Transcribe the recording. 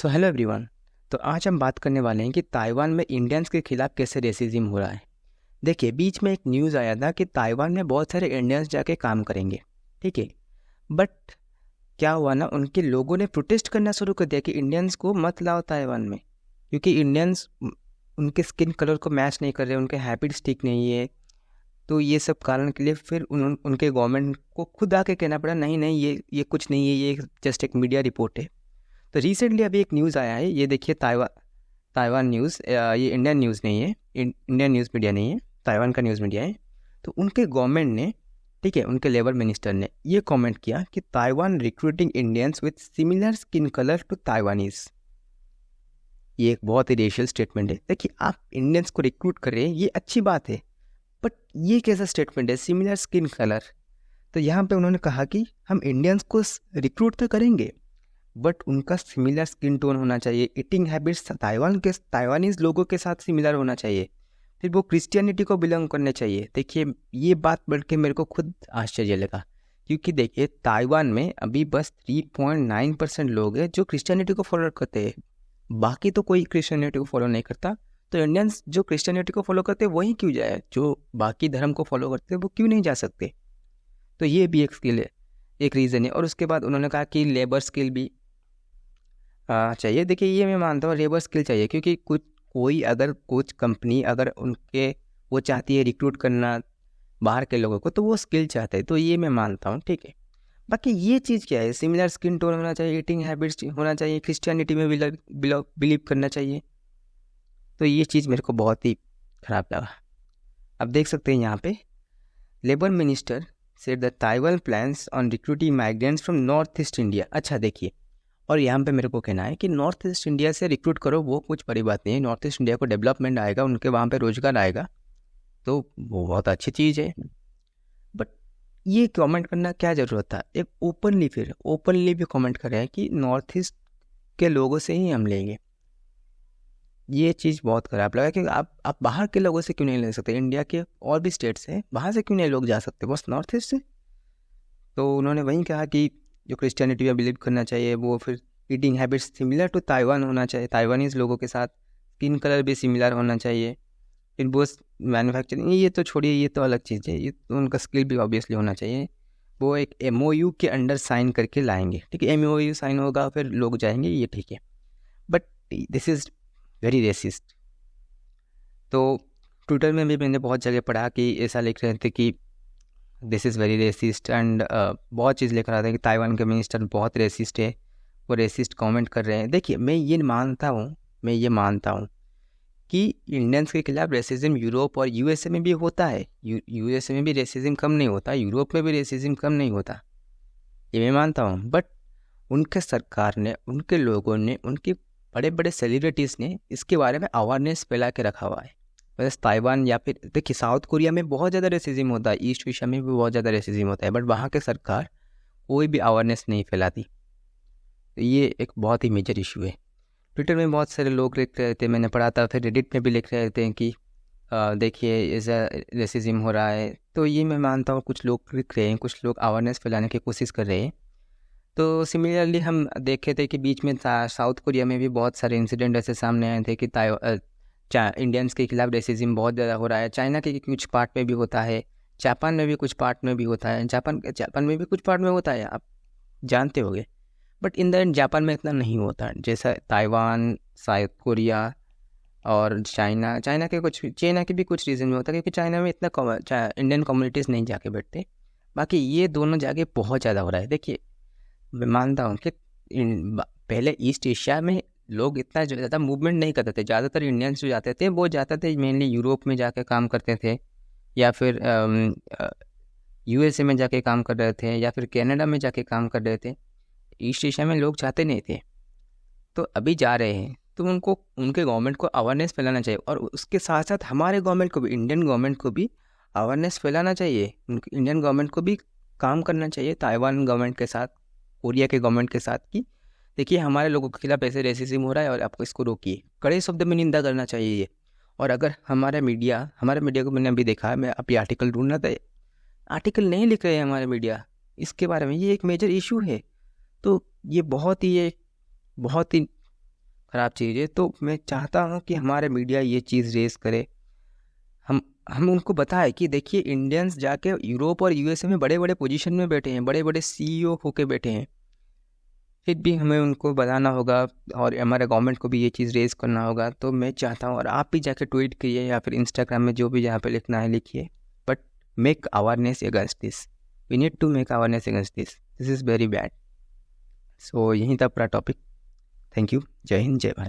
So hello everyone. तो आज हम बात करने वाले हैं कि ताइवान में इंडियंस के खिलाफ कैसे रेसिज्म हो रहा है। देखिए, बीच में एक न्यूज़ आया था कि ताइवान में बहुत सारे इंडियंस जाके काम करेंगे, ठीक है। बट क्या हुआ ना, उनके लोगों ने प्रोटेस्ट करना शुरू कर दिया कि इंडियंस को मत लाओ ताइवान में, क्योंकि इंडियंस उनके स्किन कलर को मैच नहीं कर रहे, उनके हैबिट्स ठीक नहीं है। तो ये सब कारण के लिए फिर उनके गवर्नमेंट को खुद आके कहना पड़ा, नहीं नहीं, ये कुछ नहीं है, ये जस्ट एक मीडिया रिपोर्ट है। तो रिसेंटली अभी एक न्यूज़ आया है, ये देखिए, ताइवान न्यूज़, ये इंडियन न्यूज़ नहीं है, इंडियन न्यूज़ मीडिया नहीं है, ताइवान का न्यूज़ मीडिया है। तो उनके गवर्नमेंट ने, ठीक है, उनके लेबर मिनिस्टर ने ये कमेंट किया कि Taiwan recruiting Indians with similar skin colour to Taiwanese. ये एक बहुत ही रेशियल स्टेटमेंट है। देखिए, आप इंडियंस को रिक्रूट कर रहे हैं, ये अच्छी बात है, बट ये कैसा स्टेटमेंट है, सिमिलर स्किन कलर। तो यहाँ पे उन्होंने कहा कि हम इंडियंस को रिक्रूट तो करेंगे, बट उनका सिमिलर स्किन टोन होना चाहिए, ईटिंग हैबिट्स ताइवानीज लोगों के साथ सिमिलर होना चाहिए, फिर वो क्रिश्चियनिटी को बिलोंग करने चाहिए। देखिए, ये बात बढ़ के मेरे को खुद आश्चर्य लगा, क्योंकि देखिए, ताइवान में अभी बस 3.9% लोग हैं जो क्रिश्चियनिटी को फॉलो करते हैं, बाकी तो कोई क्रिश्चियनिटी को फॉलो नहीं करता। तो इंडियंस जो क्रिश्चियनिटी को फॉलो करते हैं वहीं क्यों जाए, जो बाकी धर्म को फॉलो करते हैं वो क्यों नहीं जा सकते। तो ये भी एक स्किल है, एक रीज़न है। और उसके बाद उन्होंने कहा कि लेबर स्किल भी चाहिए। देखिए, ये मैं मानता हूँ, लेबर स्किल चाहिए, क्योंकि कुछ कंपनी अगर उनके वो चाहती है रिक्रूट करना बाहर के लोगों को, तो वो स्किल चाहते हैं, तो ये मैं मानता हूँ, ठीक है। बाकी ये चीज़ क्या है, सिमिलर स्किन टोन होना चाहिए, ईटिंग हैबिट्स होना चाहिए, क्रिश्चियनिटी में बिलीव करना चाहिए। तो ये चीज़ मेरे को बहुत ही ख़राब लगा। अब देख सकते हैं यहाँ पे, labour minister said the Taiwan plans on recruiting migrants from north east India. अच्छा देखिए, और यहाँ पे मेरे को कहना है कि नॉर्थ ईस्ट इंडिया से रिक्रूट करो, वो कुछ बड़ी बात नहीं है। नॉर्थ ईस्ट इंडिया को डेवलपमेंट आएगा, उनके वहाँ पे रोजगार आएगा, तो वो बहुत अच्छी चीज़ है। बट ये कमेंट करना क्या ज़रूरत था। एक ओपनली भी कमेंट कर रहे हैं कि नॉर्थ ईस्ट के लोगों से ही हम लेंगे। ये चीज़ बहुत ख़राब लगा कि आप बाहर के लोगों से क्यों नहीं ले सकते। इंडिया के और भी स्टेट्स हैं, वहाँ से क्यों नहीं लोग जा सकते, बस नॉर्थ ईस्ट से। तो उन्होंने वहीं कहा कि जो क्रिश्चियनिटी में बिलीव करना चाहिए, वो फिर eating habits similar to Taiwan होना चाहिए, ताइवानीज लोगों के साथ स्किन कलर भी सिमिलर होना चाहिए, फिर वो मैन्युफैक्चरिंग, ये तो छोड़िए, ये तो अलग चीज़ है, ये तो उनका स्किल भी ऑब्वियसली होना चाहिए। वो एक MOU के अंडर साइन करके लाएंगे, ठीक है, MOU साइन होगा, फिर लोग जाएंगे, ये ठीक है। But this is very resist. तो ट्विटर में भी मैंने बहुत जगह पढ़ा कि ऐसा लिख रहे थे कि this is very resist, and बहुत चीज़ लिख रहा था कि ताइवान के मिनिस्टर बहुत रेसिस्ट है, वो रेसिस्ट कमेंट कर रहे हैं। देखिए, मैं ये मानता हूँ कि इंडियंस के खिलाफ रेसिज्म यूरोप और USA में भी होता है। USA में भी रेसिज्म कम नहीं होता, यूरोप में भी रेसिज्म कम नहीं होता, ये मैं मानता हूँ। बट उनके सरकार ने, उनके लोगों ने, उनके बड़े बड़े सेलिब्रिटीज़ ने इसके बारे में अवेयरनेस फैला के रखा हुआ है। बस ताइवान या फिर देखिए, साउथ कोरिया में बहुत ज़्यादा रेसिज्म होता है, ईस्ट एशिया में भी बहुत ज़्यादा रेसिज्म होता है, बट वहाँ के सरकार कोई भी अवेयरनेस नहीं फैलाती। तो ये एक बहुत ही मेजर इशू है। ट्विटर में बहुत सारे लोग लिख रहे थे, मैंने पढ़ा था, फिर रेडिट में भी लिख रहे थे कि देखिए ऐसा रेसिज्म हो रहा है। तो ये मैं मानता हूँ, कुछ लोग लिख रहे हैं, कुछ लोग अवेयरनेस फैलाने की कोशिश कर रहे हैं। तो सिमिलरली हम देखे थे कि बीच में साउथ कोरिया में भी बहुत सारे इंसिडेंट ऐसे सामने आए थे कि इंडियंस के खिलाफ रेसिज्म बहुत ज़्यादा हो रहा है। चाइना के कुछ पार्ट में भी होता है, जापान में भी कुछ पार्ट में भी होता है, जापान में भी कुछ पार्ट में होता है, आप जानते होंगे। But in the end Japan में इतना नहीं होता जैसा ताइवान, साउथ कोरिया और चाइना के भी कुछ रीज़न में होता है, क्योंकि चाइना में इतना इंडियन कम्युनिटीज़ नहीं जाके बैठते। बाकी ये दोनों जाके बहुत ज़्यादा हो रहा है। देखिए, मैं मानता हूँ कि पहले ईस्ट एशिया में लोग इतना ज़्यादा मूवमेंट नहीं करते थे। ज़्यादातर इंडियंस जो जाते थे वो जाते थे मेनली यूरोप में जाके काम करते थे, या फिर USA में जाके काम कर रहे थे, या फिर कनाडा में जाके काम कर रहे थे। ईस्ट एशिया में लोग जाते नहीं थे। तो अभी जा रहे हैं, तो उनको, उनके गवर्नमेंट को अवेयरनेस फैलाना चाहिए, और उसके साथ साथ हमारे गवर्नमेंट को भी, इंडियन गवर्नमेंट को भी अवेयरनेस फैलाना चाहिए। इंडियन गवर्नमेंट को भी काम करना चाहिए ताइवान गवर्नमेंट के साथ, कोरिया के गवर्नमेंट के साथ, कि देखिए हमारे लोगों के खिलाफ ऐसे रेसिज्म हो रहा है और आपको इसको रोकिए। कड़े शब्द में निंदा करना चाहिए ये। और अगर हमारे मीडिया को, मैंने अभी देखा, मैं अभी आर्टिकल ढूंढ रहा था, आर्टिकल नहीं लिख रहे हैं हमारे मीडिया इसके बारे में, ये एक मेजर इशू है। तो ये बहुत ही ख़राब चीज़ है। तो मैं चाहता हूँ कि हमारे मीडिया ये चीज़ रेस करे, हम उनको बताएं कि देखिए इंडियंस जाके यूरोप और यूएसए में बड़े बड़े पोजीशन में बैठे हैं, बड़े बड़े सीईओ होके बैठे हैं, फिर भी हमें उनको बताना होगा और हमारे गवर्नमेंट को भी ये चीज़ रेज़ करना होगा। तो मैं चाहता हूँ, और आप भी जाके ट्वीट करिए या फिर इंस्टाग्राम में जो भी जहाँ पे लिखना है लिखिए, but make awareness against this, we need to make awareness against this is very bad. So यहीं था पूरा टॉपिक। Thank you. जय हिंद, जय भारत।